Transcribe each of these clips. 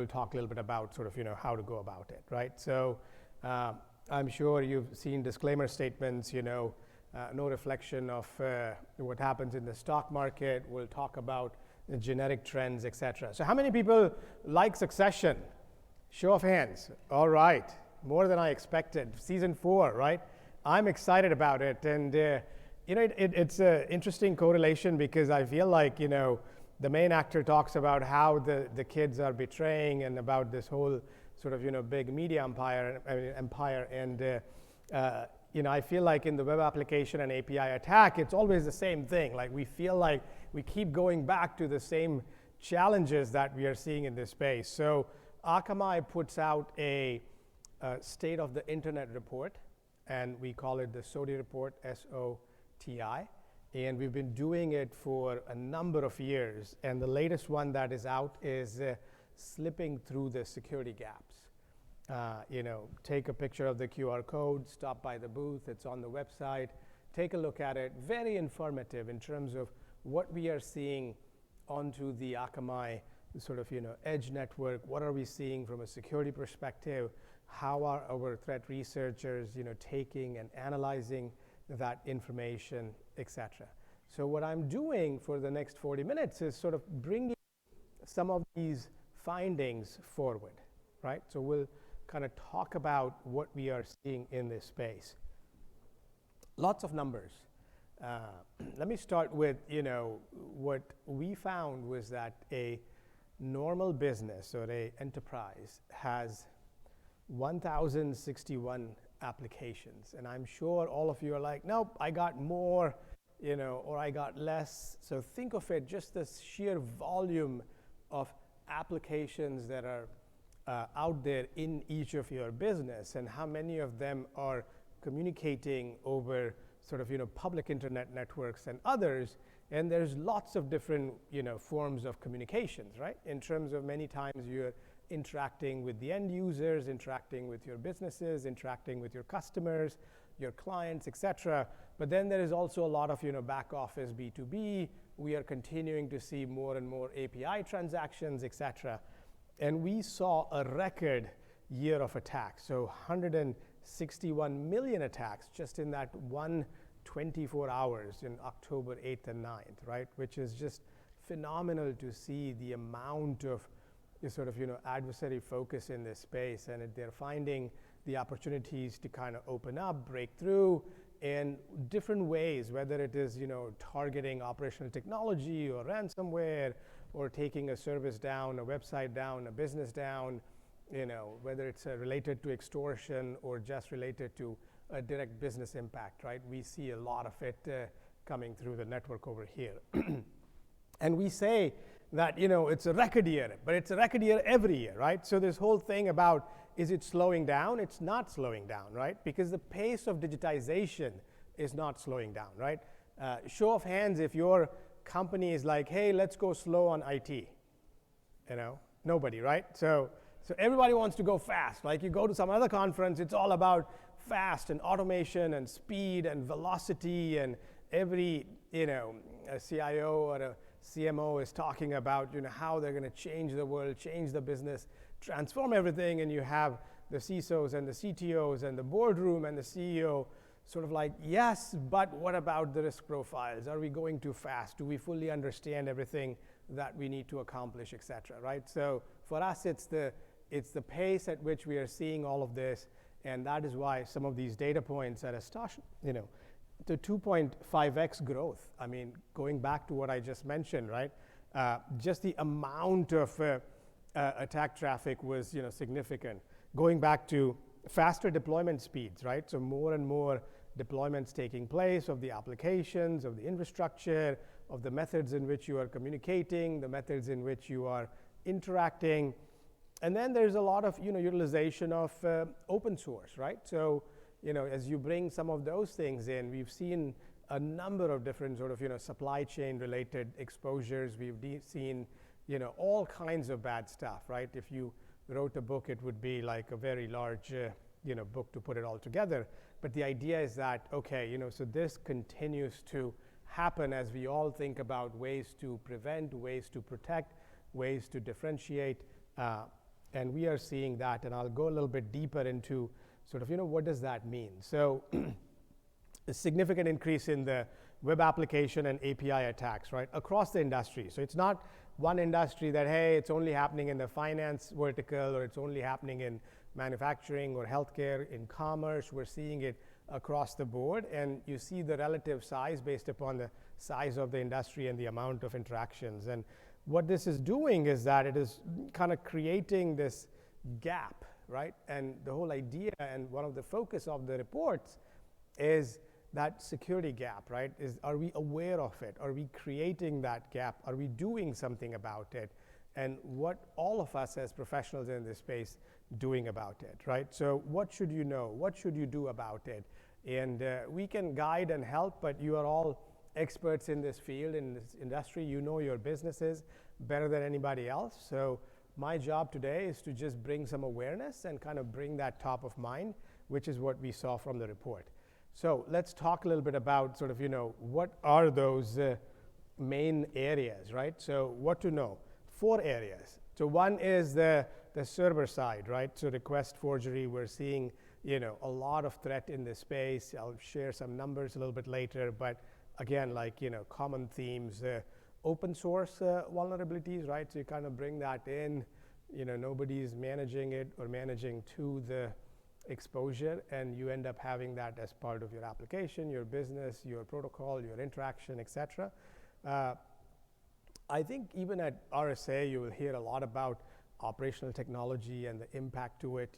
we'll talk a little bit about sort of, how to go about it, right? So I'm sure you've seen disclaimer statements, no reflection of what happens in the stock market. We'll talk about the genetic trends, etc. So how many people like Succession? Show of hands. All right, more than I expected. Season 4, right? I'm excited about it, and it's an interesting correlation because I feel like the main actor talks about how the kids are betraying and about this whole sort of big media empire, and I feel like in the web application and API attack, it's always the same thing. Like we feel like we keep going back to the same challenges that we are seeing in this space. So Akamai puts out a state of the internet report, and we call it the SOTI report, SOTI. And we've been doing it for a number of years. And the latest one that is out is slipping through the security gaps. Take a picture of the QR code, stop by the booth, it's on the website, take a look at it. Very informative in terms of what we are seeing onto the Akamai sort of, edge network. What are we seeing from a security perspective? How are our threat researchers, taking and analyzing that information, etc. So what I'm doing for the next 40 minutes is sort of bringing some of these findings forward, right? So we'll kind of talk about what we are seeing in this space. Lots of numbers. Let me start with, what we found was that a normal business or a enterprise has 1,061 applications. And I'm sure all of you are like, nope, I got more, or I got less. So think of it just this sheer volume of applications that are out there in each of your business, and how many of them are communicating over sort of, public internet networks and others. And there's lots of different, forms of communications, right? In terms of many times you're interacting with the end users, interacting with your businesses, interacting with your customers, your clients, etc. But then there is also a lot of, back office B2B. We are continuing to see more and more API transactions, etc. And we saw a record year of attacks. So 161 million attacks just in that 24 hours in October 8th and 9th, right? Which is just phenomenal to see the amount of sort of, adversary focus in this space, and they're finding the opportunities to kind of open up, break through in different ways, whether it is, targeting operational technology or ransomware, or taking a service down, a website down, a business down, whether it's related to extortion or just related to a direct business impact, right? We see a lot of it coming through the network over here. And we say that, it's a record year, but it's a record year every year, right? So this whole thing about, is it slowing down? It's not slowing down, right? Because the pace of digitization is not slowing down, right? Show of hands if your company is like, hey, let's go slow on IT. Nobody, right? So everybody wants to go fast. Like you go to some other conference, it's all about fast and automation and speed and velocity, and every, a CIO or a CMO is talking about, how they're going to change the world, change the business, transform everything, and you have the CISOs and the CTOs and the boardroom and the CEO sort of like, yes, but what about the risk profiles? Are we going too fast? Do we fully understand everything that we need to accomplish, et cetera, right? So for us, it's the pace at which we are seeing all of this, and that is why some of these data points at Astosh, the 2.5x growth. I mean, going back to what I just mentioned, right? Just the amount of attack traffic was, significant. Going back to faster deployment speeds, right? So more and more deployments taking place of the applications, of the infrastructure, of the methods in which you are communicating, the methods in which you are interacting. And then there's a lot of, utilization of open source, right? So, as you bring some of those things in, we've seen a number of different sort of, supply chain related exposures. We've seen, all kinds of bad stuff, right? If you wrote a book, it would be like a very large, book to put it all together. But the idea is that, okay, so this continues to happen as we all think about ways to prevent, ways to protect, ways to differentiate. And we are seeing that, and I'll go a little bit deeper into sort of, what does that mean? So a significant increase in the web application and API attacks, right, across the industry. So it's not one industry that, hey, it's only happening in the finance vertical, or it's only happening in manufacturing or healthcare, in commerce. We're seeing it across the board, and you see the relative size based upon the size of the industry and the amount of interactions. And what this is doing is that it is kind of creating this gap, right? And the whole idea, and one of the focus of the reports, is that security gap, right? Are we aware of it? Are we creating that gap? Are we doing something about it? And what all of us as professionals in this space doing about it, right? So what should you know? What should you do about it? And we can guide and help, but you are all experts in this field, in this industry. You know your businesses better than anybody else. So my job today is to just bring some awareness and kind of bring that top of mind, which is what we saw from the report. So let's talk a little bit about sort of, what are those main areas, right? So what to know? 4 areas. So one is the server side, right? So request forgery, we're seeing, a lot of threat in this space. I'll share some numbers a little bit later, but again, like, common themes, open source vulnerabilities, right? So you kind of bring that in, nobody's managing it or managing to the exposure, and you end up having that as part of your application, your business, your protocol, your interaction, etc. I think even at RSA, you will hear a lot about operational technology and the impact to it.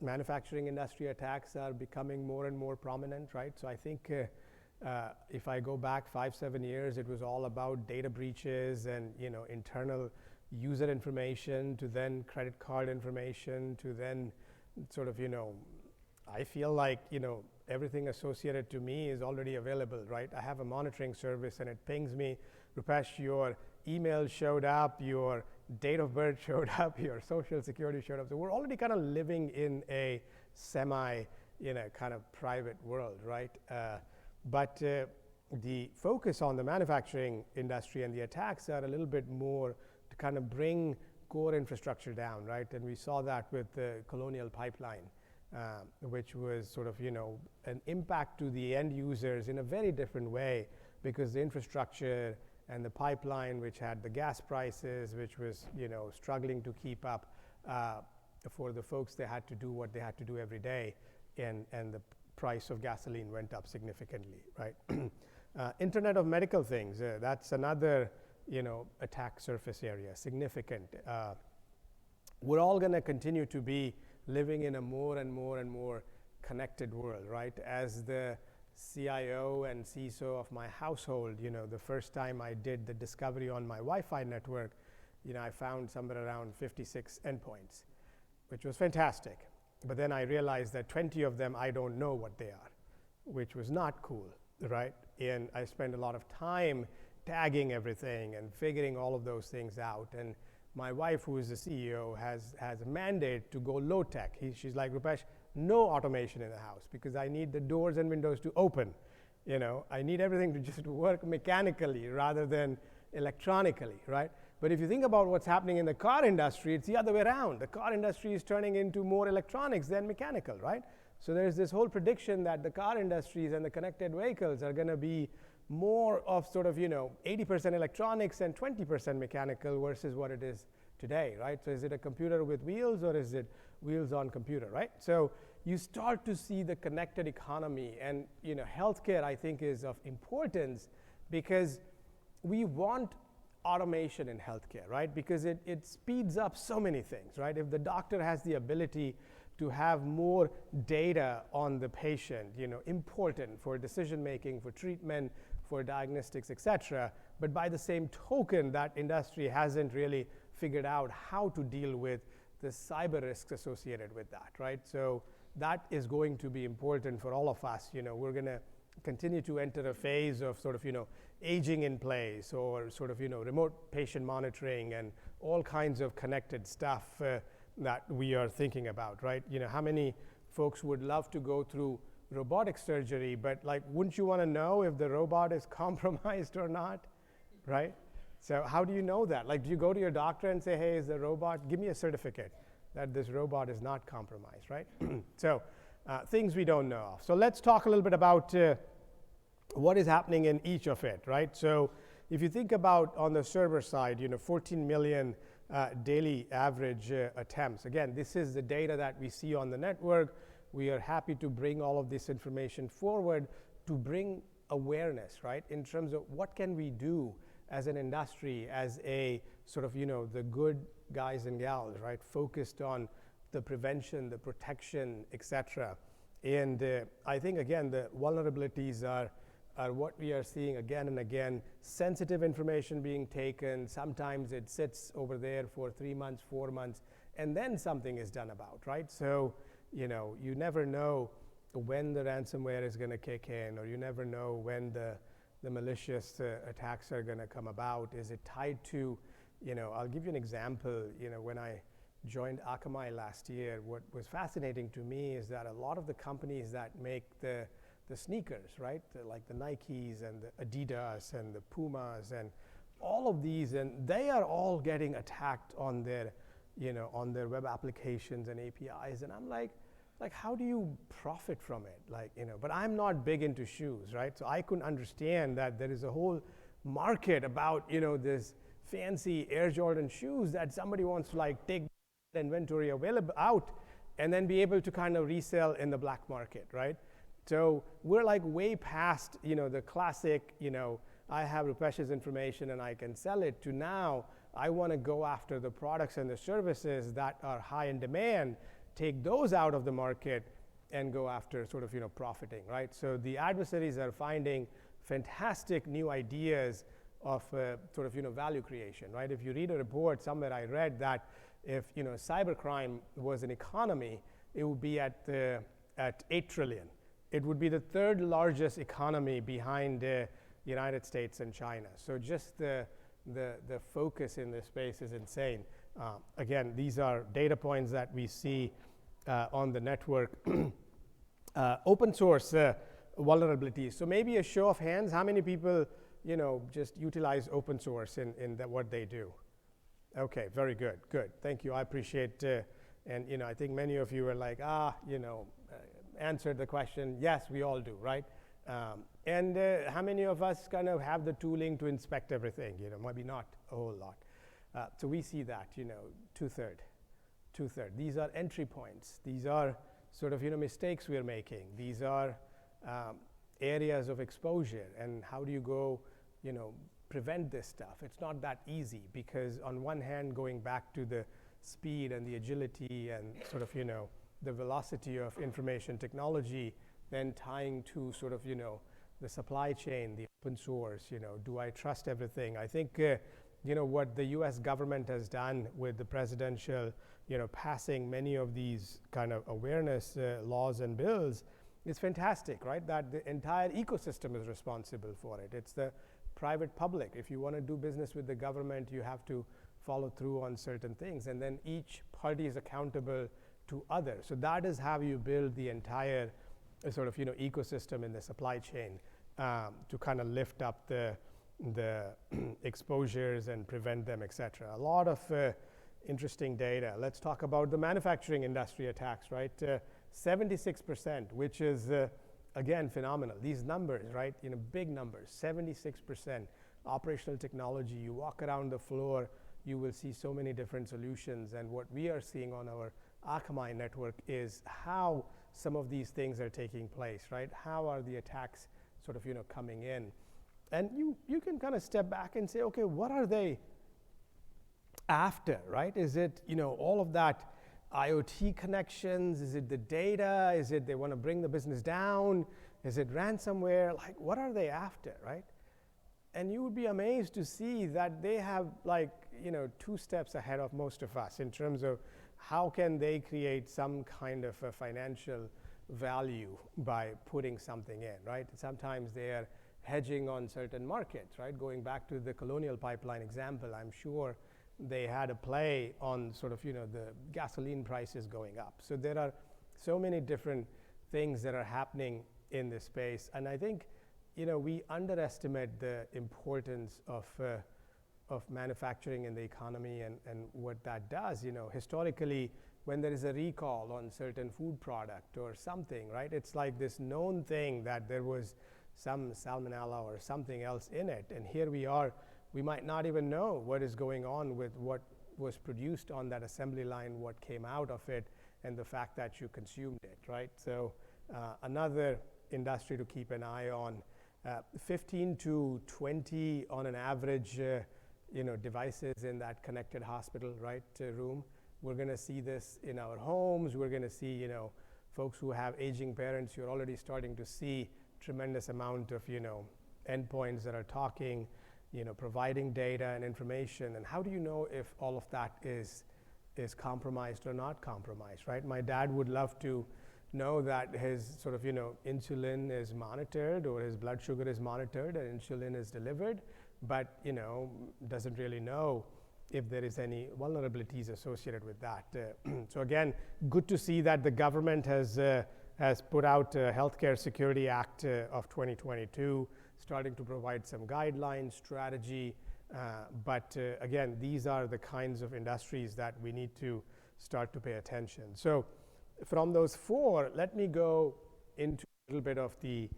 Manufacturing industry attacks are becoming more and more prominent, right? So I think if I go back 5-7 years, it was all about data breaches and internal user information, to then credit card information, to then sort of I feel like everything associated to me is already available, right? I have a monitoring service, and it pings me, Rupesh, your email showed up, your date of birth showed up, your social security showed up. So we're already kind of living in a semi, kind of private world, right? But the focus on the manufacturing industry and the attacks are a little bit more to kind of bring core infrastructure down, right? And we saw that with the Colonial Pipeline, which was sort of, an impact to the end users in a very different way, because the infrastructure and the pipeline, which had the gas prices, which was, struggling to keep up for the folks, they had to do what they had to do every day, and the price of gasoline went up significantly, right? Internet of Medical Things, that's another, attack surface area, significant. We're all going to continue to be living in a more and more and more connected world, right? As the CIO and CISO of my household, the first time I did the discovery on my Wi-Fi network, I found somewhere around 56 endpoints, which was fantastic. But then I realized that 20 of them, I don't know what they are, which was not cool, right? And I spent a lot of time tagging everything and figuring all of those things out. And my wife, who is the CEO, has a mandate to go low tech. She's like, Rupesh, no automation in the house, because I need the doors and windows to open. I need everything to just work mechanically rather than electronically, right? But if you think about what's happening in the car industry, it's the other way around. The car industry is turning into more electronics than mechanical, right? So there's this whole prediction that the car industries and the connected vehicles are going to be more of sort of, 80% electronics and 20% mechanical versus what it is today, right? So is it a computer with wheels, or is it wheels on computer, right? So you start to see the connected economy, and healthcare, I think, is of importance, because we want automation in healthcare, right? Because it speeds up so many things, right? If the doctor has the ability to have more data on the patient, important for decision making, for treatment, for diagnostics, etc. But by the same token, that industry hasn't really figured out how to deal with the cyber risks associated with that, right? So that is going to be important for all of us. We're going to continue to enter a phase of sort of, aging in place, or sort of, remote patient monitoring and all kinds of connected stuff that we are thinking about, right? How many folks would love to go through robotic surgery, but like, wouldn't you want to know if the robot is compromised or not, right? So how do you know that? Like, do you go to your doctor and say, hey, is the robot, give me a certificate that this robot is not compromised, right? So things we don't know of. So let's talk a little bit about what is happening in each of it, right? So if you think about on the server side, 14 million daily average attempts. Again, this is the data that we see on the network. We are happy to bring all of this information forward to bring awareness, right? In terms of what can we do as an industry, as a sort of, the good guys and gals, right? Focused on the prevention, the protection, et cetera. And I think, again, the vulnerabilities are what we are seeing again and again. Sensitive information being taken. Sometimes it sits over there for 3 months, 4 months, and then something is done about, right? So, you never know when the ransomware is going to kick in, or you never know when the malicious attacks are going to come about. Is it tied to, I'll give you an example. When I joined Akamai last year, what was fascinating to me is that a lot of the companies that make the sneakers, right, like the Nikes and the Adidas and the Pumas and all of these, and they are all getting attacked on their, on their web applications and APIs. And I'm like, how do you profit from it? But I'm not big into shoes, right? So I couldn't understand that there is a whole market about, this fancy Air Jordan shoes that somebody wants to take inventory available out and then be able to kind of resell in the black market, right? So we're way past, the classic, I have Rupesh's information and I can sell it, to now I want to go after the products and the services that are high in demand, take those out of the market and go after sort of, profiting, right? So the adversaries are finding fantastic new ideas of sort of, value creation, right? If you read a report somewhere, I read that if, cybercrime was an economy, it would be at 8 trillion. It would be the third largest economy behind the United States and China. So just the focus in this space is insane. Again, these are data points that we see on the network. Open source vulnerabilities. So maybe a show of hands, how many people, just utilize open source in what they do? Okay, very good, good. Thank you, I appreciate, and I think many of you are like, answered the question. Yes, we all do, right? And how many of us kind of have the tooling to inspect everything? Maybe not a whole lot. So we see that, two-third. These are entry points. These are sort of, mistakes we are making. These are areas of exposure. And how do you go, prevent this stuff? It's not that easy, because on one hand, going back to the speed and the agility and sort of, the velocity of information technology, then tying to sort of, the supply chain, the open source, do I trust everything? I think, what the US government has done with the presidential, passing many of these kind of awareness laws and bills is fantastic, right? That the entire ecosystem is responsible for it. It's the private public. If you want to do business with the government, you have to follow through on certain things, and then each party is accountable to others. So that is how you build the entire sort of, ecosystem in the supply chain to kind of lift up the exposures and prevent them, et cetera. A lot of interesting data. Let's talk about the manufacturing industry attacks, right? 76%, which is, again, phenomenal. These numbers, right? Big numbers, 76%. Operational technology, you walk around the floor, you will see so many different solutions. And what we are seeing on our Akamai network is how some of these things are taking place, right? How are the attacks sort of, coming in? And you can kind of step back and say, okay, what are they after, right? Is it, all of that IoT connections? Is it the data? Is it they want to bring the business down? Is it ransomware? What are they after, right? And you would be amazed to see that they have 2 steps ahead of most of us in terms of how can they create some kind of a financial value by putting something in, right? Sometimes they are hedging on certain markets, right? Going back to the Colonial Pipeline example, I'm sure they had a play on sort of, the gasoline prices going up. So there are so many different things that are happening in this space. And I think, we underestimate the importance of of manufacturing in the economy and what that does. Historically, when there is a recall on certain food product or something, right? It's like this known thing that there was some salmonella or something else in it. And here we are, we might not even know what is going on with what was produced on that assembly line, what came out of it, and the fact that you consumed it, right? So another industry to keep an eye on. 15 to 20 on an average, devices in that connected hospital, right, room. We're going to see this in our homes. We're going to see, folks who have aging parents. You're already starting to see tremendous amount of, endpoints that are talking, providing data and information. And how do you know if all of that is compromised or not compromised, right? My dad would love to know that his sort of, insulin is monitored or his blood sugar is monitored and insulin is delivered, but, doesn't really know if there is any vulnerabilities associated with that. So again, good to see that the government has put out a Healthcare Security Act of 2022, starting to provide some guidelines, strategy, but again, these are the kinds of industries that we need to start to pay attention. So from those four, let me go into a little bit of the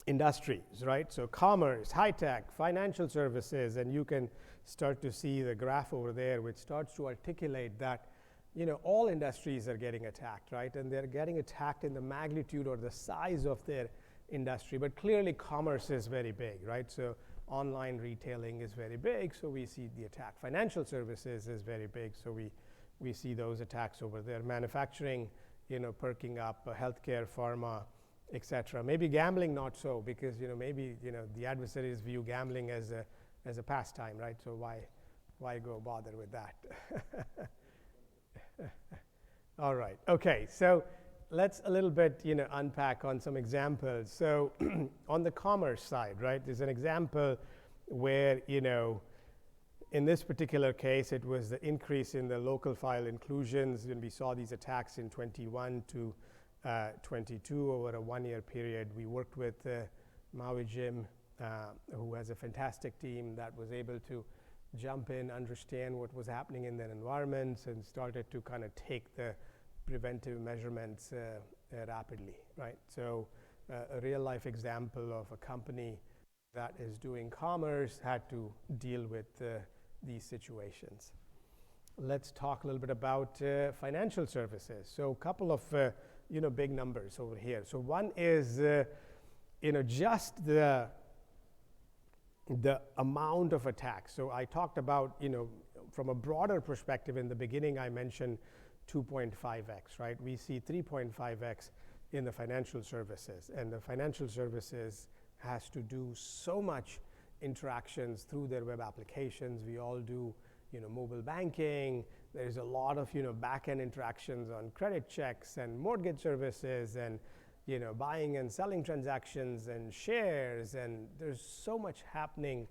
industries, right? So commerce, high tech, financial services, and you can start to see the graph over there, which starts to articulate that, all industries are getting attacked, right? And they're getting attacked in the magnitude or the size of their industry, but clearly commerce is very big, right? So online retailing is very big, so we see the attack. Financial services is very big, so we see those attacks over there. Manufacturing, perking up, healthcare, pharma, et cetera. Maybe gambling not so, because maybe the adversaries view gambling as a pastime, right? So why go bother with that? All right. Okay. So let's a little bit unpack on some examples. So on the commerce side, right? There's an example where in this particular case, it was the increase in the local file inclusions when we saw these attacks in 21 to 22 over a 1-year period. We worked with Maui Jim, who has a fantastic team that was able to jump in, understand what was happening in their environments, and started to kind of take the preventive measurements rapidly, right? So a real life example of a company that is doing commerce had to deal with these situations. Let's talk a little bit about financial services. So a couple of big numbers over here. So one is just the amount of attacks. So I talked about from a broader perspective in the beginning. I mentioned 2.5x, right? We see 3.5x in the financial services, and the financial services has to do so much interactions through their web applications. We all do, mobile banking. There's a lot of, back-end interactions on credit checks and mortgage services and, buying and selling transactions and shares. And there's so much happening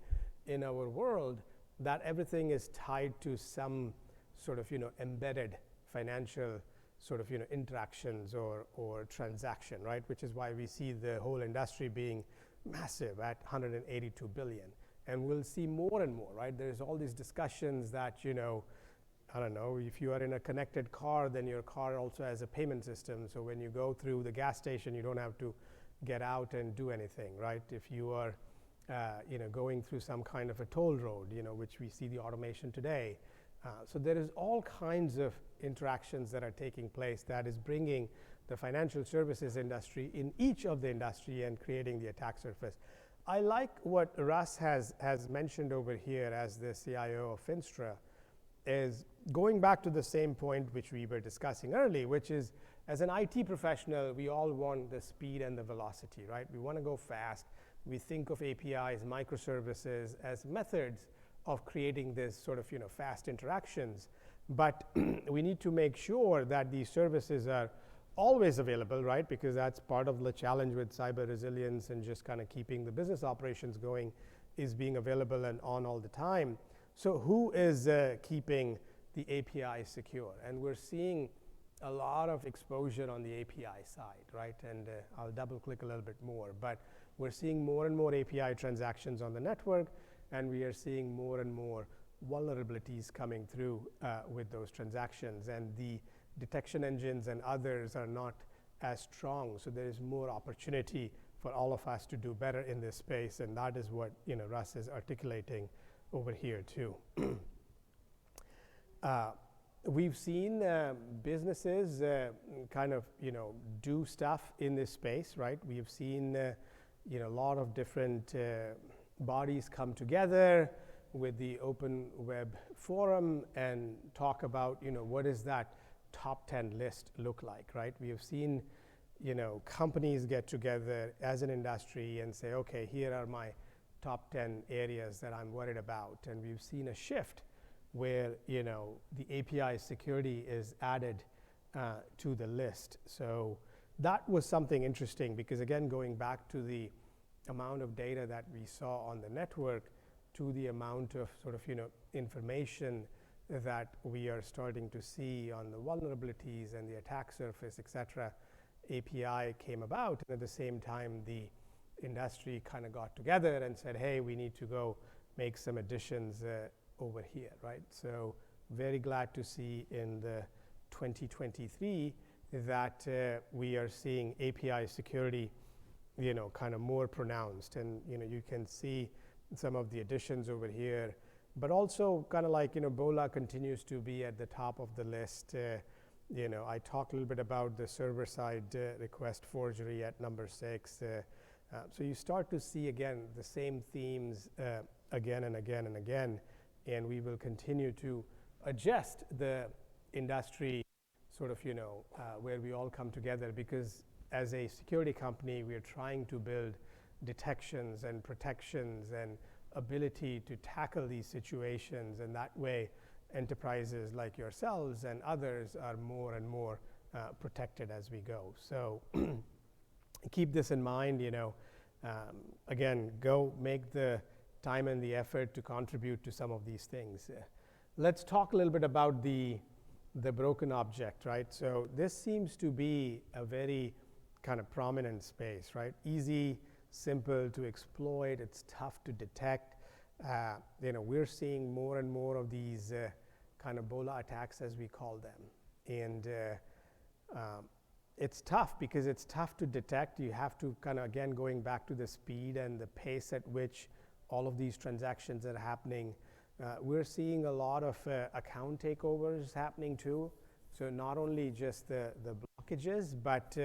in our world that everything is tied to some sort of, embedded financial sort of, interactions or transaction, right? Which is why we see the whole industry being massive at 182 billion. And we'll see more and more, right? There's all these discussions that, I don't know, if you are in a connected car, then your car also has a payment system. So when you go through the gas station, you don't have to get out and do anything, right? If you are, going through some kind of a toll road, which we see the automation today. So there is all kinds of interactions that are taking place that is bringing the financial services industry in each of the industry and creating the attack surface. I like what Russ has mentioned over here as the CIO of Finastra, is going back to the same point which we were discussing early, which is as an IT professional, we all want the speed and the velocity, right? We want to go fast. We think of APIs, microservices as methods of creating this sort of fast interactions. But we need to make sure that these services are always available, right? Because that's part of the challenge with cyber resilience and just kind of keeping the business operations going, is being available and on all the time. So who is keeping the API secure? And we're seeing a lot of exposure on the API side, right? And I'll double click a little bit more, but we're seeing more and more API transactions on the network. and we are seeing more and more vulnerabilities coming through with those transactions, and the detection engines and others are not as strong. So there is more opportunity for all of us to do better in this space, and that is what Russ is articulating over here too. We've seen businesses kind of do stuff in this space, right? We have seen a lot of different bodies come together with the Open Web Forum and talk about what does that top 10 list look like, right? We have seen companies get together as an industry and say, okay, here are my top 10 areas that I'm worried about. And we've seen a shift where the API security is added to the list. So that was something interesting, because again, going back to the amount of data that we saw on the network to the amount of sort of information that we are starting to see on the vulnerabilities and the attack surface, et cetera, API came about. And at the same time, the industry kind of got together and said, hey, we need to go make some additions over here, right? So very glad to see in the 2023 that we are seeing API security kind of more pronounced, and you can see some of the additions over here, but also kind of like BOLA continues to be at the top of the list. I talked a little bit about the server-side request forgery at number 6. So you start to see again the same themes again and again and again, and we will continue to adjust the industry sort of where we all come together, because as a security company, we are trying to build detections and protections and ability to tackle these situations, and that way enterprises like yourselves and others are more and more protected as we go. So keep this in mind. Again, go make the time and the effort to contribute to some of these things. Let's talk a little bit about the broken object, right? So this seems to be a very kind of prominent space, right? Easy, simple to exploit. It's tough to detect. We're seeing more and more of these kind of BOLA attacks, as we call them. And it's tough because it's tough to detect. You have to kind of, again, going back to the speed and the pace at which all of these transactions are happening. We're seeing a lot of account takeovers happening too. So not only just the blockages, but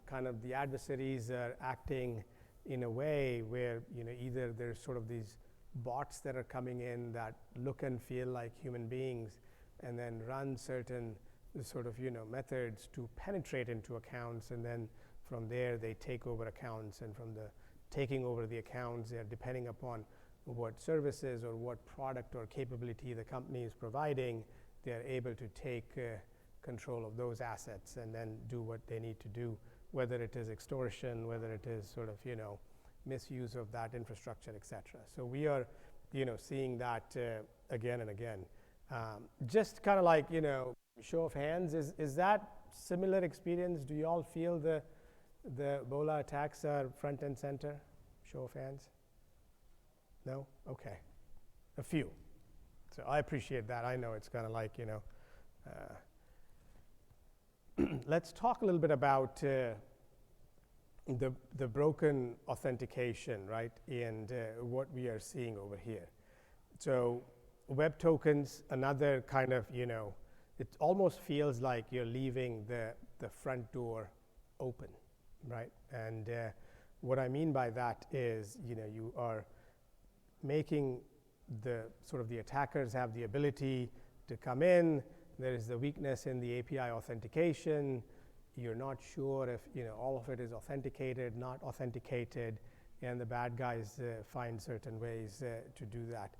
kind of the adversaries are acting in a way where either there's sort of these bots that are coming in that look and feel like human beings, and then run certain sort of methods to penetrate into accounts, and then from there they take over accounts, and from the taking over the accounts, they're depending upon what services or what product or capability the company is providing, they're able to take control of those assets and then do what they need to do, whether it is extortion, whether it is sort of misuse of that infrastructure, et cetera. So we are seeing that again and again. Just kind of like show of hands, is that similar experience? Do you all feel the BOLA attacks are front and center? Show of hands? No? Okay. A few. So I appreciate that. I know it's kind of like let's talk a little bit about the broken authentication, right, and what we are seeing over here. So web tokens, another kind of, it almost feels like you're leaving the front door open, right? And what I mean by that is, you are making the sort of the attackers have the ability to come in. There is the weakness in the API authentication. You're not sure if all of it is authenticated, not authenticated, and the bad guys find certain ways to do that.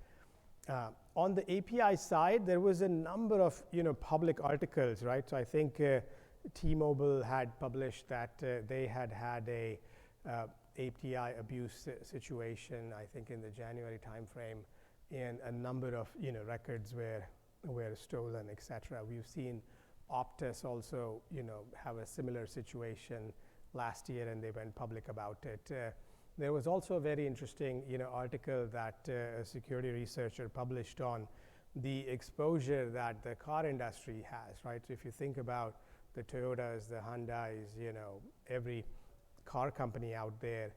On the API side, there was a number of public articles, right? So I think T-Mobile had published that they had a API abuse situation, I think in the January timeframe, and a number of records were stolen, et cetera. We've seen Optus also have a similar situation last year, and they went public about it. There was also a very interesting, article that a security researcher published on the exposure that the car industry has, right? So if you think about the Toyotas, the Hyundais, every car company out there,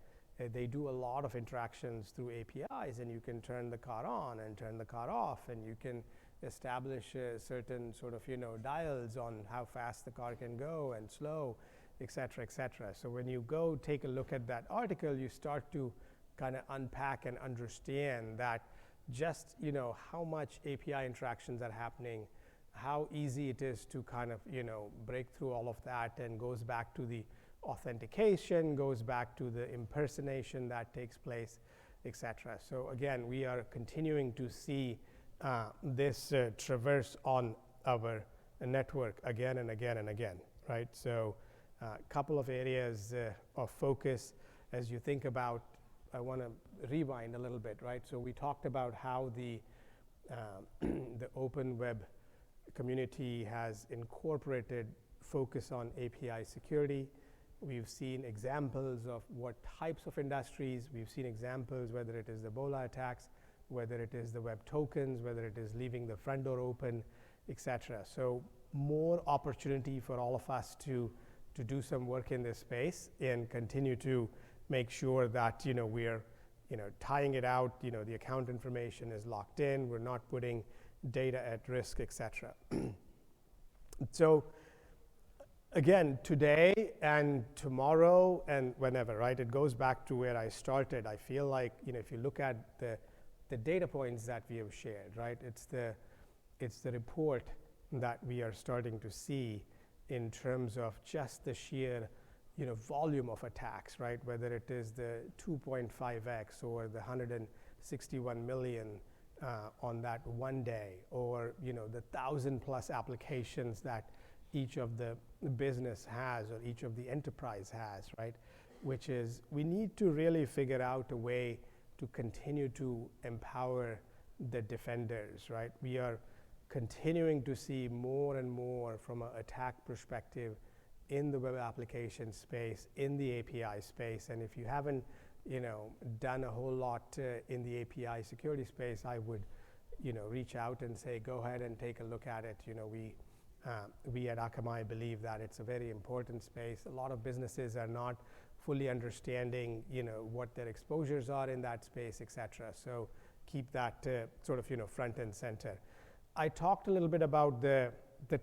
they do a lot of interactions through APIs, and you can turn the car on and turn the car off, and you can establish certain sort of, dials on how fast the car can go and slow, et cetera, et cetera. So when you go take a look at that article, you start to kind of unpack and understand that just, how much API interactions are happening, how easy it is to kind of, break through all of that, and goes back to the authentication, goes back to the impersonation that takes place, et cetera. So again, we are continuing to see this traverse on our network again and again and again, right? So a couple of areas of focus as you think about, I want to rewind a little bit, right? So we talked about how the open web community has incorporated focus on API security. We've seen examples of what types of industries. We've seen examples, whether it is the Ebola attacks, whether it is the web tokens, whether it is leaving the front door open, et cetera. So more opportunity for all of us to do some work in this space and continue to make sure that, we're, tying it out, the account information is locked in, we're not putting data at risk, et cetera. So again, today and tomorrow and whenever, right? It goes back to where I started. I feel like, if you look at the data points that we have shared, right? It's the report that we are starting to see in terms of just the sheer, volume of attacks, right? Whether it is the 2.5x or the 161 million on that one day, or, the 1,000+ applications that each of the business has or each of the enterprise has, right? Which is, we need to really figure out a way to continue to empower the defenders, right? We are continuing to see more and more from an attack perspective in the web application space, in the API space. And if you haven't, done a whole lot in the API security space, I would, reach out and say, go ahead and take a look at it. We at Akamai believe that it's a very important space. A lot of businesses are not fully understanding, what their exposures are in that space, et cetera. So keep that sort of, front and center. I talked a little bit about the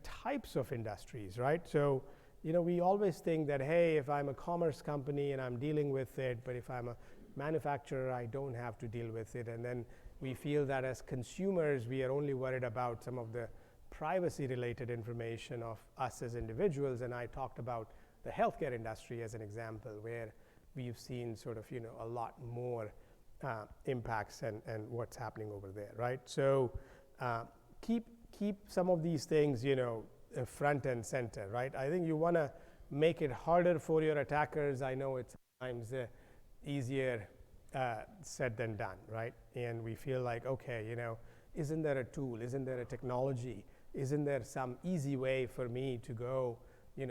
types of industries, right? So, we always think that, hey, if I'm a commerce company and I'm dealing with it, but if I'm a manufacturer, I don't have to deal with it. And then we feel that as consumers, we are only worried about some of the privacy-related information of us as individuals. And I talked about the healthcare industry as an example, where we've seen sort of, a lot more impacts and what's happening over there, right? So keep some of these things, front and center, right? I think you want to make it harder for your attackers. I know it's sometimes easier said than done, right? And we feel like, okay, isn't there a tool? Isn't there a technology? Isn't there some easy way for me to go,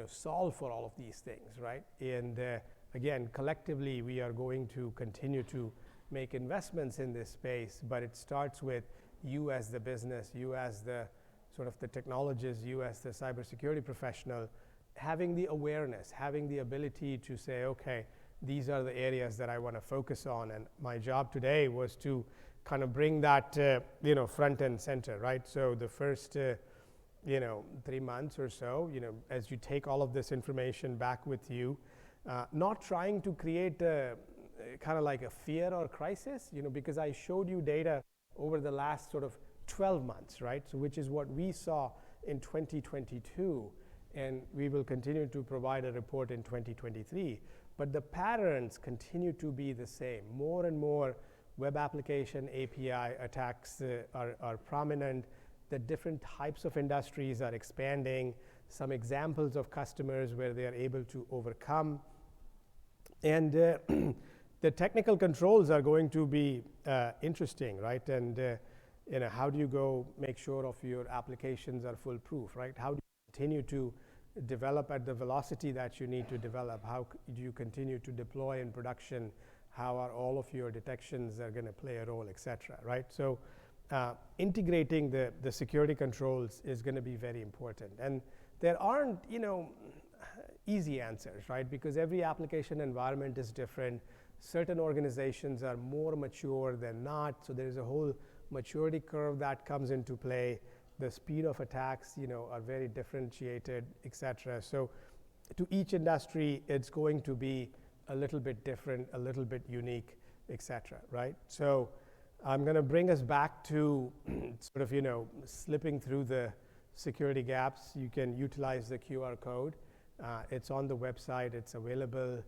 solve for all of these things, right? And again, collectively, we are going to continue to make investments in this space, but it starts with you as the business, you as the sort of the technologist, you as the cybersecurity professional, having the awareness, having the ability to say, okay, these are the areas that I want to focus on. And my job today was to kind of bring that, front and center, right? So the first, 3 months or so, as you take all of this information back with you, not trying to create a kind of like a fear or crisis, because I showed you data over the last sort of 12 months, right? So which is what we saw in 2022, and we will continue to provide a report in 2023. But the patterns continue to be the same. More and more web application API attacks are prominent. The different types of industries are expanding. Some examples of customers where they are able to overcome. And the technical controls are going to be interesting, right? And how do you go make sure of your applications are foolproof, right? How do you continue to develop at the velocity that you need to develop? How do you continue to deploy in production how are all of your detections are going to play a role, et cetera, right? So integrating the security controls is going to be very important. And there aren't, easy answers, right? Because every application environment is different. Certain organizations are more mature than not, so there's a whole maturity curve that comes into play. The speed of attacks, are very differentiated, et cetera. So to each industry, it's going to be a little bit different, a little bit unique, et cetera, right? So I'm going to bring us back to sort of, slipping through the security gaps. You can utilize the QR code. It's on the website. It's available.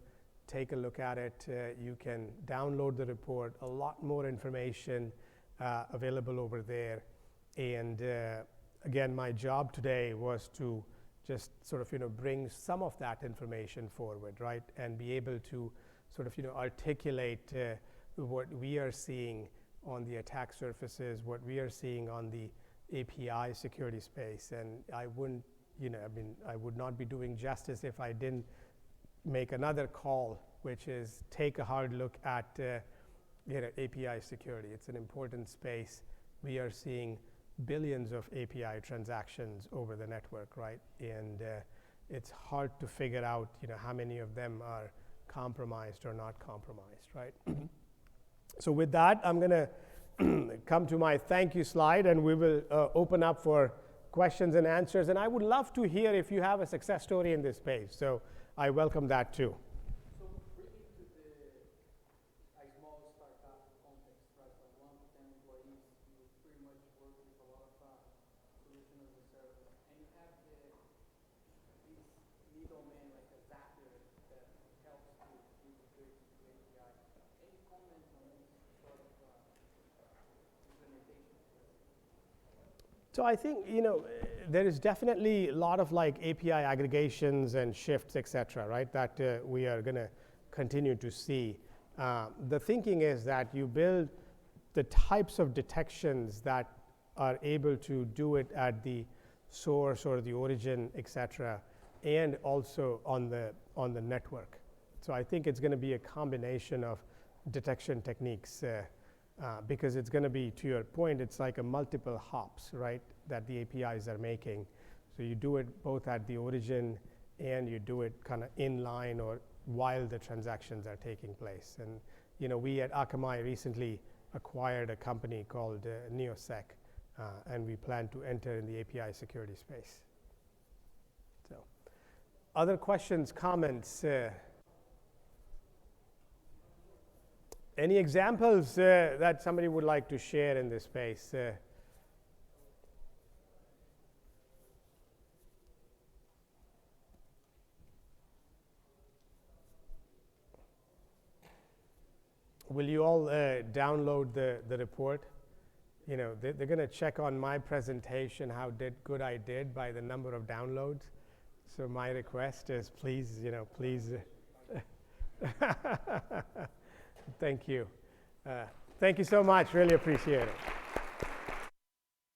Take a look at it. You can download the report. A lot more information available over there. And again, my job today was to just sort of, bring some of that information forward, right? And be able to sort of, articulate what we are seeing on the attack surfaces, what we are seeing on the API security space. And I wouldn't, I would not be doing justice if I didn't make another call, which is take a hard look at API security. It's an important space. We are seeing billions of API transactions over the network, right? And it's hard to figure out, how many of them are compromised or not compromised, right? So with that, I'm going to come to my thank you slide, and we will open up for questions and answers. And I would love to hear if you have a success story in this space. So I welcome that too. So bringing to the small startup context, right? Like 1 to 10 employees, you pretty much work with a lot of solution as a service, and you have this middleman like a Zapier that helps to integrate to the API. Any comments on this sort of implementation? So I think, there is definitely a lot of like API aggregations and shifts, et cetera, right, that we are going to continue to see. The thinking is that you build the types of detections that are able to do it at the source or the origin, et cetera, and also on the network. So I think it's going to be a combination of detection techniques. Because it's going to be, to your point, it's like a multiple hops, right, that the APIs are making. So you do it both at the origin and you do it kind of inline or while the transactions are taking place. And we at Akamai recently acquired a company called Neosec, and we plan to enter in the API security space. So, other questions, comments? Any examples that somebody would like to share in this space? Will you all download the report? They're going to check on my presentation how good I did by the number of downloads. So my request is please, please. Thank you. Thank you so much. Really appreciate it.